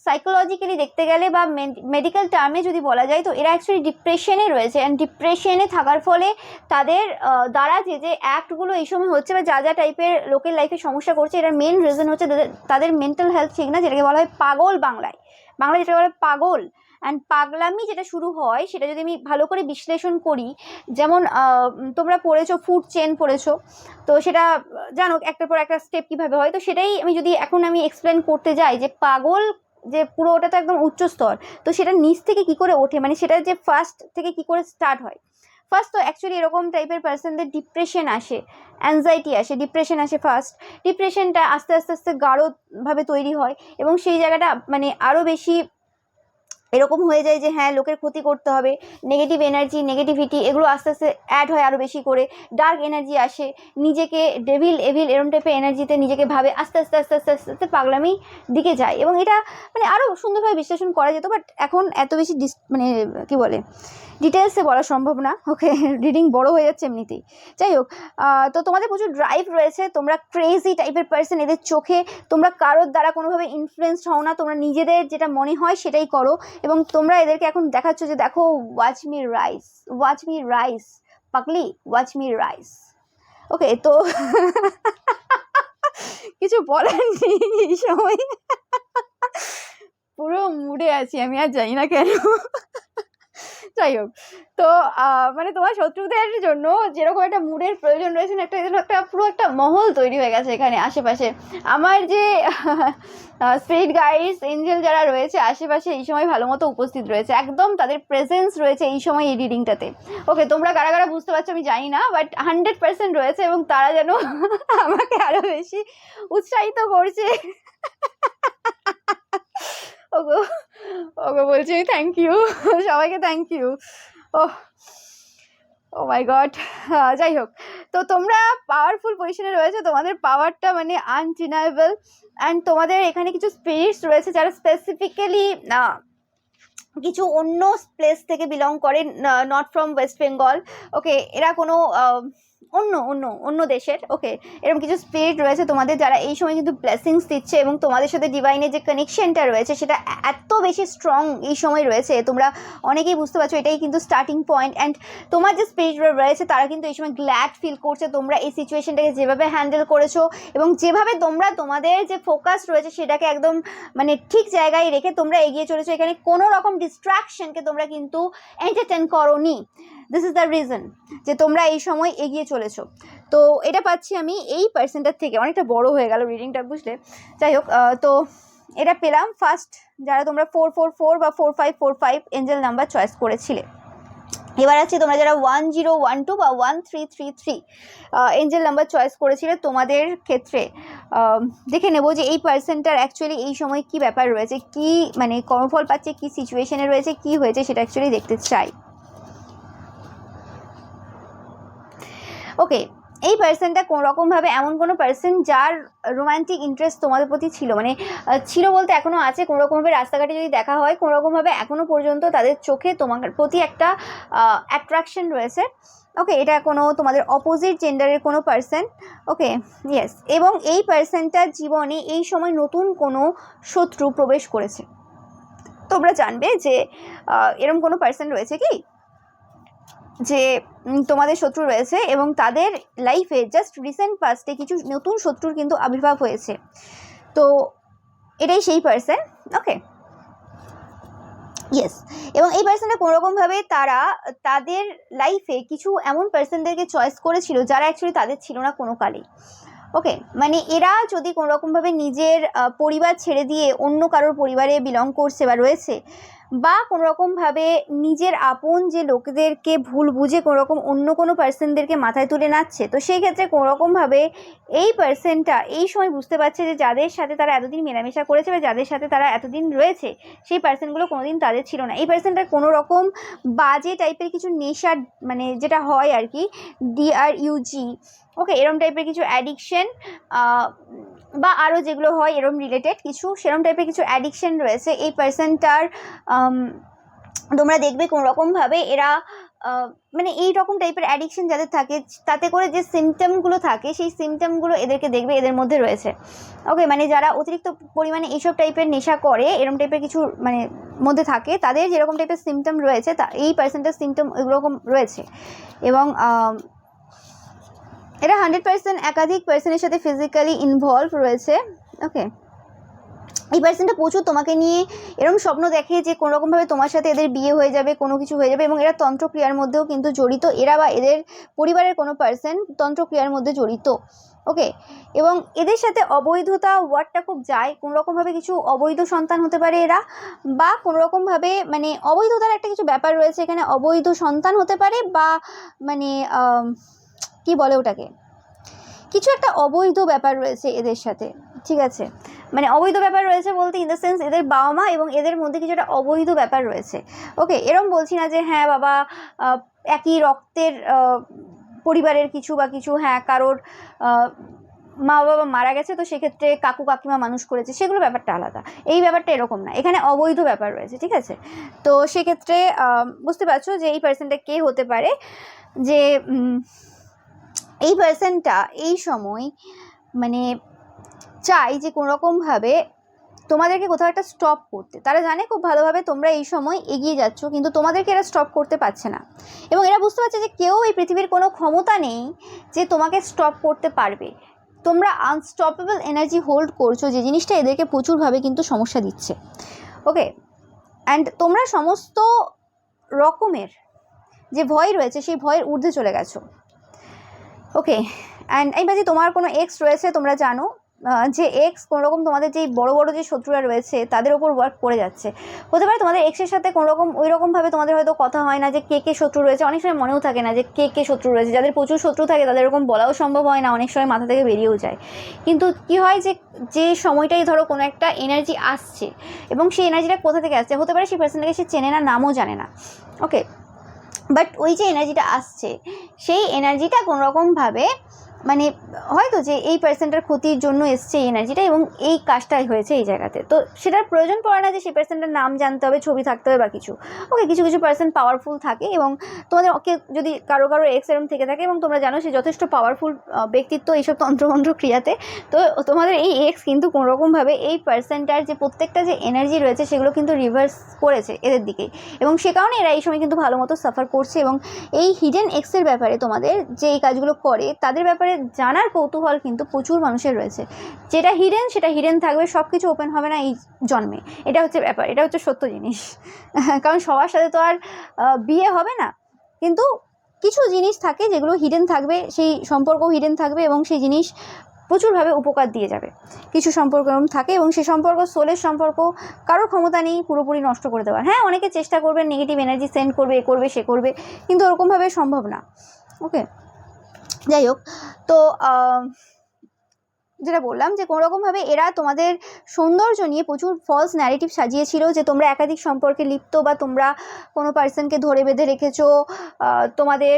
সাইকোলজিক্যালি দেখতে গেলে বা মেডিকেল টার্মে যদি বলা যায়, তো এরা অ্যাকচুয়ালি ডিপ্রেশনে রয়েছে। অ্যান্ড ডিপ্রেশনে থাকার ফলে তাদের দ্বারা যে অ্যাক্টগুলো এই সময় হচ্ছে বা যা টাইপের লোকের লাইফে সমস্যা করছে, এটার মেন রিজন হচ্ছে তাদের মেন্টাল হেলথ ঠিক না, যেটাকে বলা হয় পাগল। বাংলায় যেটা বলা হয় পাগল। অ্যান্ড পাগলামি যেটা শুরু হয়, সেটা যদি আমি ভালো করে বিশ্লেষণ করি, যেমন তোমরা পড়েছো ফুড চেন পড়েছো, তো সেটা জানো একটার পর একটা স্টেপ কীভাবে হয়। তো সেটাই এখন আমি এক্সপ্লেন করতে যাই যে পাগল যে পুরো ওটা তো একদম উচ্চ স্তর, তো সেটা নিচ থেকে কি করে ওঠে, সেটা যে ফার্স্ট থেকে কি করে স্টার্ট হয়। ফার্স্ট তো অ্যাকচুয়ালি এরকম টাইপের পার্সনদের ডিপ্রেশন আসে, অ্যাংজাইটি আসে, ডিপ্রেশন আসে ফার্স্ট। ডিপ্রেশনটা আস্তে আস্তে আস্তে গাঢ়ভাবে তৈরি হয় এবং সেই জায়গাটা আরও বেশি এরকম হয়ে যায় যে হ্যাঁ লোকের ক্ষতি করতে হবে, নেগেটিভ এনার্জি, নেগেটিভিটি এগুলো আস্তে আস্তে অ্যাড হয় আরও বেশি করে, ডার্ক এনার্জি আসে, নিজেকে ডেভিল এভিল এরম টাইপের এনার্জিতে নিজেকে ভাবে, আস্তে আস্তে আস্তে আস্তে আস্তে আস্তে পাগলামি দিকে যায়। এবং এটা আরও সুন্দরভাবে বিশ্লেষণ করা যেত, বাট এখন এত বেশি কী বলে ডিটেলসে বলা সম্ভব না। ওকে, রিডিং বড় হয়ে যাচ্ছে এমনিতেই। যাই হোক, তো তোমাদের প্রচুর ড্রাইভ রয়েছে, তোমরা ক্রেজি টাইপের পার্সন, এদের চোখে তোমরা কারোর দ্বারা কোনোভাবে ইনফ্লুয়েন্সড হও না, তোমরা নিজেদের যেটা মনে হয় সেটাই করো। এবং তোমরা এদেরকে এখন দেখাচ্ছ যে দেখো watch me rice, watch me rice পাগলি, ওয়াচ মি রাইস। ওকে, তো কিছু বলার নেই এই সময়, পুরো মুডে আছি আমি, আর জানি না কেন। যাই হোক, তো তোমার শত্রুদের জন্য যেরকম একটা মুডের প্রয়োজন রয়েছে, একটা পুরো একটা মহল তৈরি হয়ে গেছে এখানে আশেপাশে। আমার যে স্পিরিট গাইডস, এঞ্জেল যারা রয়েছে আশেপাশে এই সময় ভালো মতো উপস্থিত রয়েছে, একদম তাদের প্রেজেন্স রয়েছে এই সময় এই রিডিংটাতে। ওকে, তোমরা কারা কারা বুঝতে পারছো আমি জানি না, বাট 100% রয়েছে এবং তারা যেন আমাকে আরও বেশি উৎসাহিত করছে। ওগো ওগো বলছি থ্যাংক ইউ, সবাইকে thank you. Oh my god. যাই হোক, তো তোমরা পাওয়ারফুল পজিশনে রয়েছে, তোমাদের পাওয়ারটা আনডিনায়েবল। অ্যান্ড তোমাদের এখানে কিছু স্পিরিটস রয়েছে যারা স্পেসিফিক্যালি কিছু অন্য প্লেস থেকে বিলং করে, নট ফ্রম ওয়েস্ট বেঙ্গল। ওকে, এরা কোনো অন্য দেশের। ওকে, এরকম কিছু স্পিরিট রয়েছে তোমাদের যারা এই সময় কিন্তু ব্লেসিংস দিচ্ছে এবং তোমাদের সাথে ডিভাইনের যে কানেকশনটা রয়েছে সেটা এত বেশি স্ট্রং এই সময় রয়েছে, তোমরা অনেকেই বুঝতে পারছো এটাই কিন্তু স্টার্টিং পয়েন্ট। অ্যান্ড তোমার যে স্পিরিট রয়েছে তারা কিন্তু এই সময় গ্ল্যাড ফিল করছে তোমরা এই সিচুয়েশনটাকে যেভাবে হ্যান্ডেল করেছো এবং যেভাবে তোমরা তোমাদের যে ফোকাস রয়েছে সেটাকে একদম ঠিক জায়গায় রেখে তোমরা এগিয়ে চলেছো। এখানে কোনো রকম ডিস্ট্রাকশনকে তোমরা কিন্তু এন্টারটেন করোনি। দিস ইজ দ্য রিজন যে তোমরা এই সময় এগিয়ে চলেছো। তো এটা পাচ্ছি আমি এই পার্সেন্টার থেকে, অনেকটা বড় হয়ে গেল রিডিংটা, বুঝলে। যাই হোক, তো এটা পেলাম ফার্স্ট যারা তোমরা 444 বা 4545 এঞ্জেল নাম্বার চয়েস করেছিলে। এবার আছে তোমরা যারা 1012 বা 1333 এঞ্জেল নাম্বার চয়েস করেছিলে, তোমাদের ক্ষেত্রে দেখে নেব যে এই পার্সনটার অ্যাকচুয়ালি এই সময় কি ব্যাপার রয়েছে, কি কর্মফল পাচ্ছে, কি সিচুয়েশনে রয়েছে, কি হয়েছে সেটা অ্যাকচুয়ালি দেখতে চাই। ওকে, এই পার্সনটা কোনোরকমভাবে এমন কোনো পার্সন যার রোম্যান্টিক ইন্টারেস্ট তোমাদের প্রতি ছিল, ছিল বলতে এখনও আছে। কোনোরকমভাবে রাস্তাঘাটে যদি দেখা হয়, কোনোরকমভাবে এখনও পর্যন্ত তাদের চোখে তোমার প্রতি একটা অ্যাট্রাকশন রয়েছে। ওকে, এটা কোনো তোমাদের অপোজিট জেন্ডারের কোনো পার্সন। ওকে, ইয়েস, এবং এই পার্সনটার জীবনে এই সময় নতুন কোনো শত্রু প্রবেশ করেছে। তোমরা জানবে যে এরকম কোনো পার্সন রয়েছে কি যে তোমাদের শত্রু রয়েছে এবং তাদের লাইফে জাস্ট রিসেন্ট পাস্টে কিছু নতুন শত্রুর কিন্তু আবির্ভাব হয়েছে। তো এটাই সেই পার্সন। ওকে, ইয়েস, এবং এই পার্সনটা কোনোরকমভাবে তারা তাদের লাইফে কিছু এমন পার্সনদেরকে চয়েস করেছিল যারা অ্যাকচুয়ালি তাদের ছিল না কোনো কালে। ওকে, এরা যদি কোনোরকমভাবে নিজের পরিবার ছেড়ে দিয়ে অন্য কারোর পরিবারে বিলং করছে বা রয়েছে, বা কোনোরকমভাবে নিজের আপন যে লোকদেরকে ভুল বুঝে কোনোরকম অন্য কোনো পার্সনদেরকে মাথায় তুলে নাচছে, তো সেই ক্ষেত্রে কোনোরকমভাবে এই পার্সনটা এই সময় বুঝতে পারছে যে যাদের সাথে তারা এতদিন মেলামেশা করেছে বা যাদের সাথে তারা এতদিন রয়েছে সেই পার্সনগুলো কোনোদিন তাদের ছিল না। এই পার্সনটার কোনোরকম বাজে টাইপের কিছু নেশার যেটা হয় আর কি, DRUG, ওকে, এরম টাইপের কিছু অ্যাডিকশন বা আরও যেগুলো হয় এরম রিলেটেড কিছু, সেরম টাইপের কিছু অ্যাডিকশন রয়েছে এই পার্সনটার। তোমরা দেখবে কোনোরকমভাবে এরা মানে এই রকম টাইপের অ্যাডিকশন যাদের থাকে, তাতে করে যে সিমটমগুলো থাকে সেই সিমটমগুলো এদেরকে দেখবে এদের মধ্যে রয়েছে। ওকে, মানে যারা অতিরিক্ত পরিমাণে এইসব টাইপের নেশা করে, এরকম টাইপের কিছু মানে মধ্যে থাকে, তাদের যেরকম টাইপের সিমটম রয়েছে তা এই পার্সেন্টের সিমটম এরকম রয়েছে। এবং এরা 100% একাধিক পার্সনের সাথে ফিজিক্যালি ইনভলভ রয়েছে। ওকে, এই পার্সনটা প্রচুর তোমাকে নিয়ে এরকম স্বপ্ন দেখে যে কোনোরকমভাবে তোমার সাথে এদের বিয়ে হয়ে যাবে, কোনো কিছু হয়ে যাবে। এবং এরা তন্ত্রক্রিয়ার মধ্যেও কিন্তু জড়িত, এরা বা এদের পরিবারের কোনো পার্সন তন্ত্রক্রিয়ার মধ্যে জড়িত। ওকে, এবং এদের সাথে অবৈধতা ওয়ার্ডটা খুব যায়, কোনোরকমভাবে কিছু অবৈধ সন্তান হতে পারে এরা, বা কোনোরকমভাবে মানে অবৈধতার একটা কিছু ব্যাপার রয়েছে এখানে, অবৈধ সন্তান হতে পারে, বা মানে কি বলে ওটাকে, কিছু একটা অবৈধ ব্যাপার রয়েছে এদের সাথে, ঠিক আছে। মানে অবৈধ ব্যাপার রয়েছে বলতে ইন দ্য সেন্স এদের বাবা মা এবং এদের মধ্যে কিছু একটা অবৈধ ব্যাপার রয়েছে। ওকে, এরম বলছি না যে হ্যাঁ বাবা একই রক্তের পরিবারের কিছু বা কিছু, হ্যাঁ কারোর মা বাবা মারা গেছে তো সেক্ষেত্রে কাকু কাকিমা মানুষ করেছে, সেগুলো ব্যাপারটা আলাদা। এই ব্যাপারটা এরকম না, এখানে অবৈধ ব্যাপার রয়েছে, ঠিক আছে। তো সেক্ষেত্রে বুঝতে পারছো যে এই পার্সনটা কে হতে পারে, যে এই পার্সনটা এই সময় মানে চাই যে কোনোরকমভাবে তোমাদেরকে কোথাও একটা স্টপ করতে। তারা জানে খুব ভালোভাবে তোমরা এই সময় এগিয়ে যাচ্ছ, কিন্তু তোমাদেরকে এরা স্টপ করতে পারছে না। এবং এরা বুঝতে পারছে যে কেউ এই পৃথিবীর কোনো ক্ষমতা নেই যে তোমাকে স্টপ করতে পারবে। তোমরা আনস্টপেবল এনার্জি হোল্ড করছো, যে জিনিসটা এদেরকে প্রচুরভাবে কিন্তু সমস্যা দিচ্ছে। ওকে, অ্যান্ড তোমরা সমস্ত রকমের যে ভয় রয়েছে সেই ভয়ের ঊর্ধ্বে চলে গেছো। ওকে, অ্যান্ড এই বাজে তোমার কোনো এক্স রয়েছে, তোমরা জানো যে এক্স কোনোরকম তোমাদের যে বড় বড় যে শত্রুরা রয়েছে তাদের ওপর ওয়ার্ক করে যাচ্ছে। হতে পারে তোমাদের এক্সের সাথে কোনোরকম ওই রকমভাবে তোমাদের হয়তো কথা হয় না যে কে শত্রু রয়েছে, অনেক সময় মনেও থাকে না যে কে শত্রু রয়েছে। যাদের প্রচুর শত্রু থাকে তাদের এরকম বলাও সম্ভব হয় না, অনেক সময় মাথা থেকে বেরিয়েও যায়। কিন্তু কি হয় যে সময়টাই ধরো কোনো একটা এনার্জি আসছে, এবং সেই এনার্জিটা কোথা থেকে আসছে, হতে পারে সেই পার্সনটাকে সে চেনে না, নামও জানে না। ওকে, বাট ওই যে এনার্জিটা আসছে সেই এনার্জিটা কোনোরকমভাবে মানে হয়তো যে এই পার্সনটার ক্ষতির জন্য এসছে এই এনার্জিটা, এবং এই কাজটাই হয়েছে এই জায়গাতে। তো সেটার প্রয়োজন পড়ে না যে সেই পার্সনটার নাম জানতে হবে, ছবি থাকতে হবে বা কিছু। ওকে, কিছু কিছু পার্সন পাওয়ারফুল থাকে, এবং তোমাদের ওকে যদি কারো এক্স এরম থেকে থাকে এবং তোমরা জানো সে যথেষ্ট পাওয়ারফুল ব্যক্তিত্ব এইসব তন্ত্রমন্ত্র ক্রিয়াতে, তো তোমাদের এই এক্স কিন্তু কোনোরকমভাবে এই পার্সনটার যে প্রত্যেকটা যে এনার্জি রয়েছে সেগুলো কিন্তু রিভার্স করেছে এদের দিকেই, এবং সে কারণে এরা এই সময় কিন্তু ভালো মতো সাফার করছে। এবং এই হিডেন এক্সের ব্যাপারে তোমাদের যে এই কাজগুলো করে তাদের ব্যাপারে জানার কৌতূহল কিন্তু প্রচুর মানুষের রয়েছে। যেটা হিডেন সেটা হিডেন থাকবে, সব কিছু ওপেন হবে না এই জন্মে, এটা হচ্ছে ব্যাপার, এটা হচ্ছে সত্য জিনিস। কারণ সবার সাথে তো আর বিয়ে হবে না, কিন্তু কিছু জিনিস থাকে যেগুলো হিডেন থাকবে, সেই সম্পর্ক হিডেন থাকবে এবং সেই জিনিস প্রচুরভাবে উপকার দিয়ে যাবে। কিছু সম্পর্ক এরকম থাকে এবং সেই সম্পর্ক সোলের সম্পর্ক, কারোর ক্ষমতা নেই পুরোপুরি নষ্ট করে দেওয়ার। হ্যাঁ, অনেকে চেষ্টা করবে, নেগেটিভ এনার্জি সেন্ড করবে, এ করবে সে করবে, কিন্তু ওরকমভাবে সম্ভব না। ওকে, যাই হোক, তো যেটা বললাম যে কোনোরকমভাবে এরা তোমাদের সৌন্দর্য নিয়ে প্রচুর ফলস ন্যারেটিভ সাজিয়েছিল, যে তোমরা একাধিক সম্পর্কে লিপ্ত, বা তোমরা কোনো পার্সনকে ধরে বেঁধে রেখেছো, তোমাদের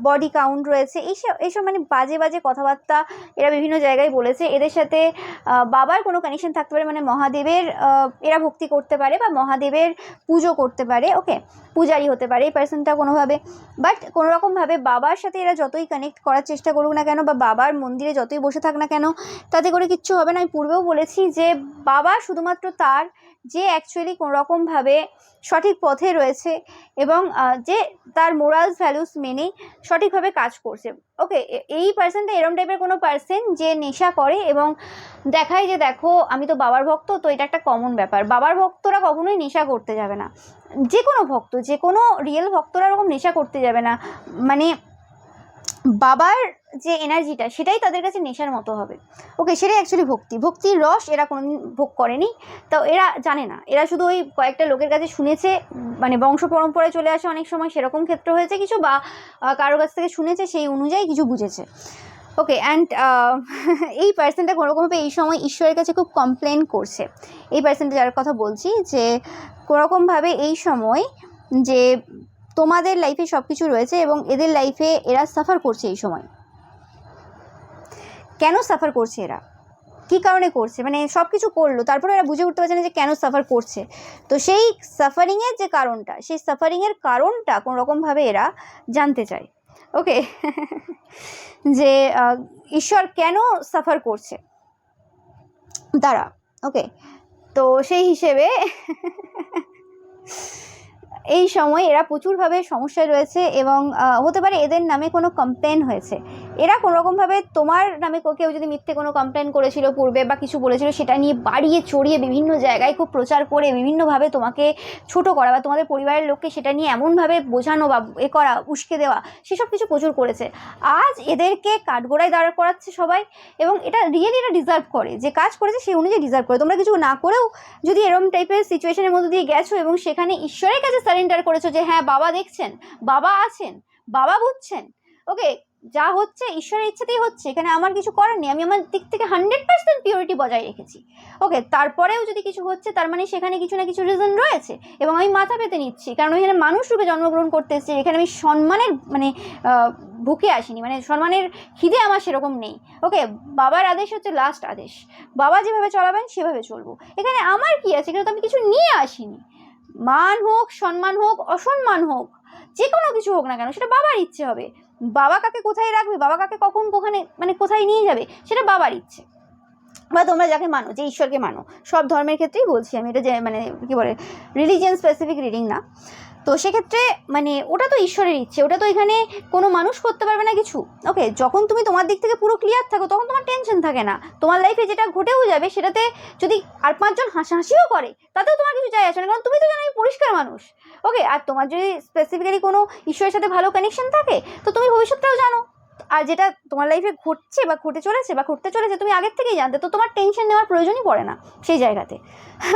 বডি কাউন্ট রয়েছে, এইসব মানে বাজে বাজে কথাবার্তা এরা বিভিন্ন জায়গায় বলেছে। এদের সাথে বাবার কোনো কানেকশন থাকতে পারে, মানে মহাদেবের এরা ভক্তি করতে পারে বা মহাদেবের পুজো করতে পারে। ওকে, পূজারি হতে পারে এই পার্সনটা কোনোভাবে, বাট কোনোরকমভাবে বাবার সাথে এরা যতই কানেক্ট করার চেষ্টা করুক না কেন, বা বাবার মন্দিরে যতই বসে থাক না কেন, তাতে করে কিচ্ছু হবে না। আমি পূর্বেও বলেছি যে বাবা শুধুমাত্র তার যে অ্যাকচুয়ালি কোনোরকমভাবে সঠিক পথে রয়েছে এবং যে তার মোরালস ভ্যালুস মেনে সঠিকভাবে কাজ করছে। ওকে, এই পার্সনটা এরম টাইপের কোনো পার্সন যে নেশা করে এবং দেখায় যে দেখো আমি তো বাবার ভক্ত, তো এটা একটা কমন ব্যাপার। বাবার ভক্তরা কখনোই নেশা করতে যাবে না, যে কোনো ভক্ত, যে কোনো রিয়েল ভক্তরা এরকম নেশা করতে যাবে না। মানে বাবার যে এনার্জিটা সেটাই তাদের কাছে নেশার মতো হবে। ওকে, সেটাই অ্যাকচুয়ালি ভক্তির রস এরা কোনোদিন ভোগ করেনি, তো এরা জানে না। এরা শুধু ওই কয়েকটা লোকের কাছে শুনেছে, মানে বংশ পরম্পরায় চলে আসে অনেক সময়, সেরকম ক্ষেত্র হয়েছে কিছু, বা কারোর কাছ থেকে শুনেছে, সেই অনুযায়ী কিছু বুঝেছে। ওকে, অ্যান্ড এই পার্সনটা কোনোরকমভাবে এই সময় ঈশ্বরের কাছে খুব কমপ্লেন করছে। এই পার্সনটা যার কথা বলছি, যে কোনোরকমভাবে এই সময় যে তোমাদের লাইফে সব কিছু রয়েছে এবং এদের লাইফে এরা সাফার করছে এই সময়। কেন সাফার করছে এরা? কী কারণে করছে, মানে সব কিছু করলো, তারপরে এরা বুঝে উঠতে পারছে না যে কেন সাফার করছে। তো সেই সাফারিংয়ের যে কারণটা, সেই সাফারিংয়ের কারণটা কোনোরকমভাবে এরা জানতে চায়। ওকে যে ঈশ্বর কেন সাফার করছে তারা। ওকে, তো সেই হিসেবে এই সময় এরা প্রচুরভাবে সমস্যায় রয়েছে এবং হতে পারে এদের নামে কোনো কমপ্লেন হয়েছে। এরা কোনোরকমভাবে তোমার নামে কেউ যদি মিথ্যে কোনো কমপ্লেন করেছিল পূর্বে বা কিছু বলেছিল, সেটা নিয়ে বাড়িয়ে চড়িয়ে বিভিন্ন জায়গায় খুব প্রচার করে বিভিন্নভাবে তোমাকে ছোট করা বা তোমাদের পরিবারের লোককে সেটা নিয়ে এমনভাবে বোঝানো বা করা, উস্কে দেওয়া, সেসব কিছু প্রচুর করেছে। আজ এদেরকে কাঠগোড়ায় দাঁড় করাচ্ছে সবাই, এবং এটা রিয়েলি এরা ডিজার্ভ করে, যে কাজ করেছে সেই অনুযায়ী ডিজার্ভ করে। তোমরা কিছু না করেও যদি এরকম টাইপের সিচুয়েশনের মধ্যে দিয়ে গেছো এবং সেখানে ঈশ্বরের কাছে সারেন্ডার করেছো যে হ্যাঁ বাবা দেখছেন, বাবা আছেন, বাবা বুঝছেন, ওকে যা হচ্ছে ঈশ্বরের ইচ্ছাতেই হচ্ছে, এখানে আমার কিছু করার নেই, আমি আমার দিক থেকে 100% পিওরিটি বজায় রেখেছি। ওকে, তারপরেও যদি কিছু হচ্ছে তার মানে সেখানে কিছু না কিছু রিজন রয়েছে, এবং আমি মাথা পেতে নিচ্ছি, কারণ এখানে মানুষ রূপে জন্মগ্রহণ করতে এসেছি। এখানে আমি সম্মানের মানে ভুকে আসিনি, মানে সম্মানের খিদে আমার সেরকম নেই। ওকে, বাবার আদেশ হচ্ছে লাস্ট আদেশ, বাবা যেভাবে চলাবেন সেভাবে চলবো। এখানে আমার কি আছে, এখানে তো আমি কিছু নিয়ে আসিনি। মান হোক, সম্মান হোক, অসম্মান হোক, যে কোনো কিছু হোক না কেন, সেটা বাবার ইচ্ছে হবে। বাবা কাকে কোথায় রাখবে, বাবা কাকে কখন কোখানে মানে কোথায় নিয়ে যাবে, সেটা বাবার ইচ্ছে। বা তোমরা যাকে মানো, যে ঈশ্বরকে মানো, সব ধর্মের ক্ষেত্রেই বলছি আমি এটা, যে মানে কি বলে রিলিজিয়ান স্পেসিফিক রিডিং না। তো সেক্ষেত্রে মানে ওটা তো ঈশ্বরের ইচ্ছে, ওটা তো এখানে কোনো মানুষ করতে পারবে না কিছু। ওকে, যখন তুমি তোমার দিক থেকে পুরো ক্লিয়ার থাকো তখন তোমার টেনশন থাকে না। তোমার লাইফে যেটা ঘটেও যাবে সেটাতে যদি আর 5 জন হাসাহাসিও করে তাতেও তোমার কিছু যায় আসে না, কারণ তুমি তো জানো আমি পরিষ্কার মানুষ। ওকে, আর তোমার যদি স্পেসিফিক্যালি কোনো ঈশ্বরের সাথে ভালো কানেকশন থাকে তো তুমি ভবিষ্যৎটাও জানো, আর যেটা তোমার লাইফে ঘটছে বা ঘটে চলেছে বা ঘটতে চলেছে তুমি আগের থেকেই জানতে, তো তোমার টেনশন নেওয়ার প্রয়োজনই পড়ে না সেই জায়গাতে।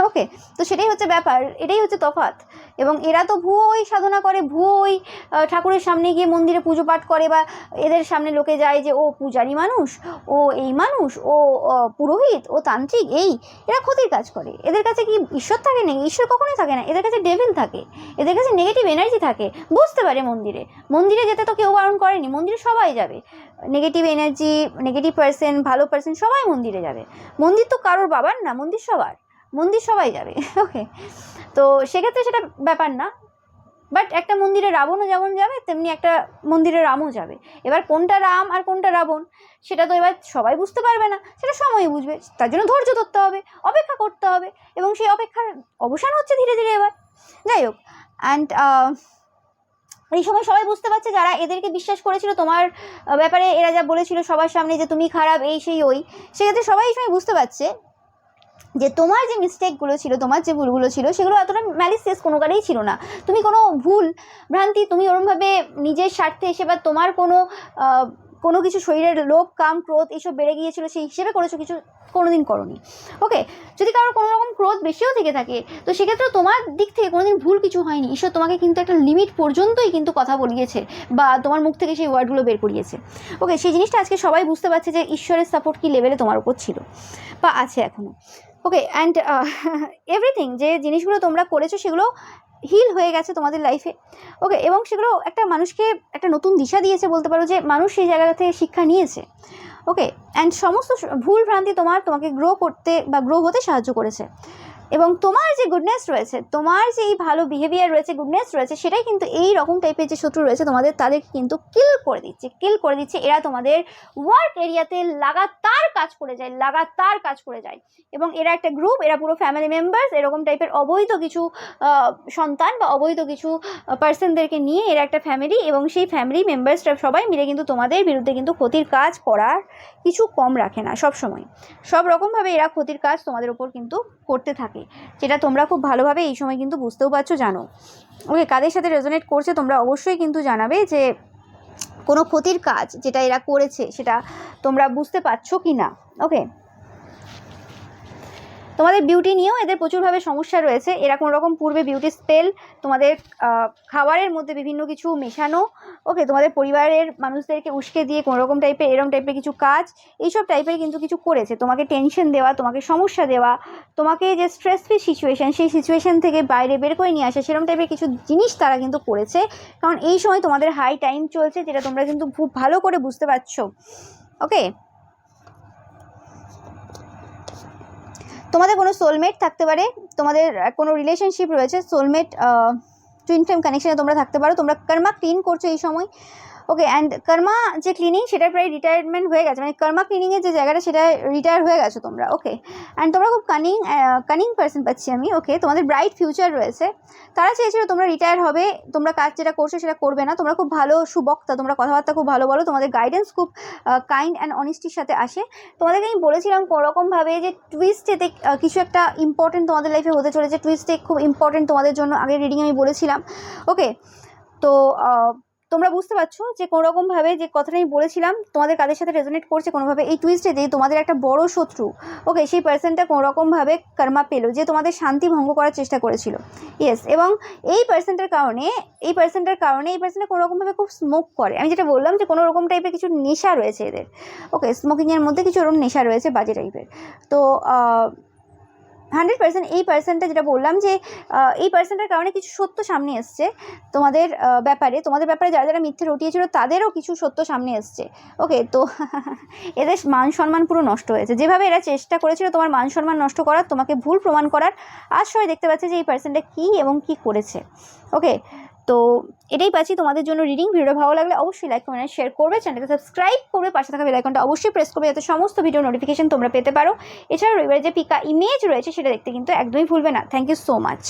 ওকে, তো সেটাই হচ্ছে ব্যাপার, এটাই হচ্ছে তফাৎ। এবং এরা তো ভুয়োই সাধনা করে, ভুয়োই ঠাকুরের সামনে গিয়ে মন্দিরে পুজো পাঠ করে, বা এদের সামনে লোকে যায় যে ও পূজারী মানুষ, ও এই মানুষ, ও পুরোহিত, ও তান্ত্রিক, এই এরা ক্ষতির কাজ করে। এদের কাছে কি ঈশ্বর থাকে নাকি? ঈশ্বর কখনোই থাকে না, এদের কাছে ডেভিল থাকে, এদের কাছে নেগেটিভ এনার্জি থাকে। বুঝতে পারে মন্দিরে, মন্দিরে যেতে তো কেউ বারণ করেনি, মন্দিরে সবাই যাবে, নেগেটিভ এনার্জি, নেগেটিভ পার্সন, ভালো পার্সন সবাই মন্দিরে যাবে। মন্দির তো কারোর বাবার না, মন্দির সবার, মন্দির সবাই যাবে। ওকে, তো সেক্ষেত্রে সেটা ব্যাপার না। বাট একটা মন্দিরে রাবণও যেমন যাবে তেমনি একটা মন্দিরে রামও যাবে। এবার কোনটা রাম আর কোনটা রাবণ সেটা তো এবার সবাই বুঝতে পারবে না, সেটা সময়ই বুঝবে। তার জন্য ধৈর্য ধরতে হবে, অপেক্ষা করতে হবে, এবং সেই অপেক্ষার অবসান হচ্ছে ধীরে ধীরে এবার। যাই হোক, অ্যান্ড এই সময় সবাই বুঝতে পারছে যারা এদেরকে বিশ্বাস করেছিল তোমার ব্যাপারে, এরা যা বলেছিল সবার সামনে যে তুমি খারাপ, এই সেই ওই, সেক্ষেত্রে সবাই এই সময় বুঝতে পারছে যে তোমার যে মিস্টেকগুলো ছিল, তোমার যে ভুলগুলো ছিল, সেগুলো এতটা ম্যালিসিয়াস কোনো কারেই ছিল না। তুমি কোনো ভুল ভ্রান্তি তুমি ওরমভাবে নিজের স্বার্থে এসে বা তোমার কোনো কিছু শরীরের লোভ, কাম, ক্রোধ এইসব বেড়ে গিয়েছিল সেই হিসেবে করেছো, কিছু কোনোদিন করোনি। ওকে, যদি কারোর কোনো রকম ক্রোধ বেশিও থেকে থাকে তো সেক্ষেত্রে তোমার দিক থেকে কোনোদিন ভুল কিছু হয়নি। ঈশ্বর তোমাকে কিন্তু একটা লিমিট পর্যন্তই কিন্তু কথা বলিয়েছে, বা তোমার মুখ থেকে সেই ওয়ার্ডগুলো বের করিয়েছে। ওকে, সেই জিনিসটা আজকে সবাই বুঝতে পারছে যে ঈশ্বরের সাপোর্ট কী লেভেলে তোমার উপর ছিল বা আছে এখনও। ওকে, অ্যান্ড এভরিথিং যে জিনিসগুলো তোমরা করেছো সেগুলো হিল হয়ে গেছে তোমাদের লাইফে। ওকে, এবং সেগুলো একটা মানুষকে একটা নতুন দিশা দিয়েছে বলতে পারো, যে মানুষ সেই জায়গা থেকে শিক্ষা নিয়েছে। ওকে, অ্যান্ড সমস্ত ভুল ভ্রান্তি তোমাকে গ্রো করতে বা গ্রো হতে সাহায্য করেছে। এবং তোমার যে গুডনেস রয়েছে, তোমার যে এই ভালো বিহেভিয়ার রয়েছে, গুডনেস রয়েছে, সেটাই কিন্তু এই রকম টাইপের যে শত্রু রয়েছে তোমাদের, তাদেরকে কিন্তু কিল করে দিচ্ছে। এরা তোমাদের ওয়ার্ক এরিয়াতে লাগাতার কাজ করে যায়, এবং এরা একটা গ্রুপ, এরা পুরো ফ্যামিলি মেম্বার্স, এরকম টাইপের অবৈধ কিছু সন্তান বা অবৈধ কিছু পার্সনদেরকে নিয়ে এরা একটা ফ্যামিলি, এবং সেই ফ্যামিলি মেম্বার্সরা সবাই মিলে কিন্তু তোমাদের বিরুদ্ধে কিন্তু ক্ষতির কাজ করার কিছু কম রাখে না। সব রকমভাবে এরা ক্ষতির কাজ তোমাদের ওপর কিন্তু করতে থাকে, যেটা তোমরা খুব ভালোভাবে এই সময় কিন্তু বুঝতেও পারছো, জানো। ওকে, কাদের সাথে রেজোনেট করছে তোমরা অবশ্যই কিন্তু জানাবে যে কোনো ক্ষতির কাজ যেটা এরা করেছে সেটা তোমরা বুঝতে পারছো কি না। ওকে, তোমাদের বিউটি নিয়েও এদের প্রচুরভাবে সমস্যা রয়েছে। এরা কোনো রকম পূর্বে বিউটি স্পেল, তোমাদের খাবারের মধ্যে বিভিন্ন কিছু মেশানো, ওকে, তোমাদের পরিবারের মানুষদেরকে উস্কে দিয়ে কোনো রকম টাইপের এরকম টাইপের কিছু কাজ, এইসব টাইপের কিন্তু কিছু করেছে, তোমাকে টেনশন দেওয়া, তোমাকে সমস্যা দেওয়া, তোমাকে যে স্ট্রেস ফ্রি সিচুয়েশান, সেই সিচুয়েশান থেকে বাইরে বের করে নিয়ে আসা, সেরকম টাইপের কিছু জিনিস তারা কিন্তু করেছে। কারণ এই সময় তোমাদের হাই টাইম চলছে, যেটা তোমরা কিন্তু খুব ভালো করে বুঝতে পারছো। ওকে, তোমাদের কোনো সোলমেট থাকতে পারে, তোমাদের কোনো রিলেশনশিপ রয়েছে, সোলমেট টুইন ফ্লেম কানেকশানে তোমরা থাকতে পারো। তোমরা কর্মা ক্লিন করছো এই সময়। ওকে, অ্যান্ড কর্মা যে ক্লিনিং সেটার প্রায় রিটায়ারমেন্ট হয়ে গেছে, মানে কর্মা ক্লিনিংয়ের যে জায়গাটা সেটা রিটায়ার হয়ে গেছো তোমরা। ওকে, অ্যান্ড তোমরা খুব কানিং পার্সন পাচ্ছি আমি। ওকে, তোমাদের ব্রাইট ফিউচার রয়েছে। তারা চেয়েছিল তোমরা রিটায়ার হবে, তোমরা কাজ যেটা করছো সেটা করবে না। তোমরা খুব ভালো সুবক্তা, তোমরা কথাবার্তা খুব ভালো বলো, তোমাদের গাইডেন্স খুব কাইন্ড অ্যান্ড অনেস্টির সাথে আসে। তোমাদেরকে আমি বলেছিলাম কোনোরকমভাবে যে টুইস্টেতে কিছু একটা ইম্পর্টেন্ট তোমাদের লাইফে হতে চলেছে, টুইস্টে খুব ইম্পর্টেন্ট তোমাদের জন্য, আগের রিডিং আমি বলেছিলাম। ওকে, তো তোমরা বুঝতে পারছো যে কোনোরকমভাবে যে কথাটা আমি বলেছিলাম তোমাদের কাদের সাথে রেজোনেট করছে কোনোভাবে। এই টুইস্টেতে তোমাদের একটা বড় শত্রু, ওকে, সেই পার্সনটা কোনোরকমভাবে কর্মা পেলো, যে তোমাদের শান্তি ভঙ্গ করার চেষ্টা করেছিল। ইয়েস, এবং এই পার্সনটার কারণে এই পার্সনটা কোনোরকমভাবে খুব স্মোক করে। আমি যেটা বললাম যে কোনো রকম টাইপের কিছু নেশা রয়েছে এদের। ওকে, স্মোকিংয়ের মধ্যে কিছু ওরকম নেশা রয়েছে বাজে টাইপের। তো 100% এই পার্সনটা, যেটা বললাম যে এই পার্সনটার কারণে কিছু সত্য সামনে এসছে তোমাদের ব্যাপারে যারা যারা মিথ্যে রটিয়েছিল তাদেরও কিছু সত্য সামনে এসছে। ওকে, তো এদের মান সম্মান পুরো নষ্ট হয়েছে। যেভাবে এরা চেষ্টা করেছিল তোমার মান সম্মান নষ্ট করার, তোমাকে ভুল প্রমাণ করার, আজ সবাই দেখতে পাচ্ছে যে এই পার্সনটা কী এবং কী করেছে। ওকে, তো এটাই পাচ্ছি তোমাদের জন্য রিডিং। ভিডিও ভালো লাগলে অবশ্যই লাইক কমেন্ট শেয়ার করবে, চ্যানেলকে সাবস্ক্রাইব করবে, পাশে থাকা বেল আইকনটা অবশ্যই প্রেস করবে যাতে সমস্ত ভিডিও নোটিফিকেশন তোমরা পেতে পারো। এছাড়াও এবারে যে পিকা ইমেজ রয়েছে সেটা দেখতে কিন্তু একদমই ভুলবে না। Thank you so much.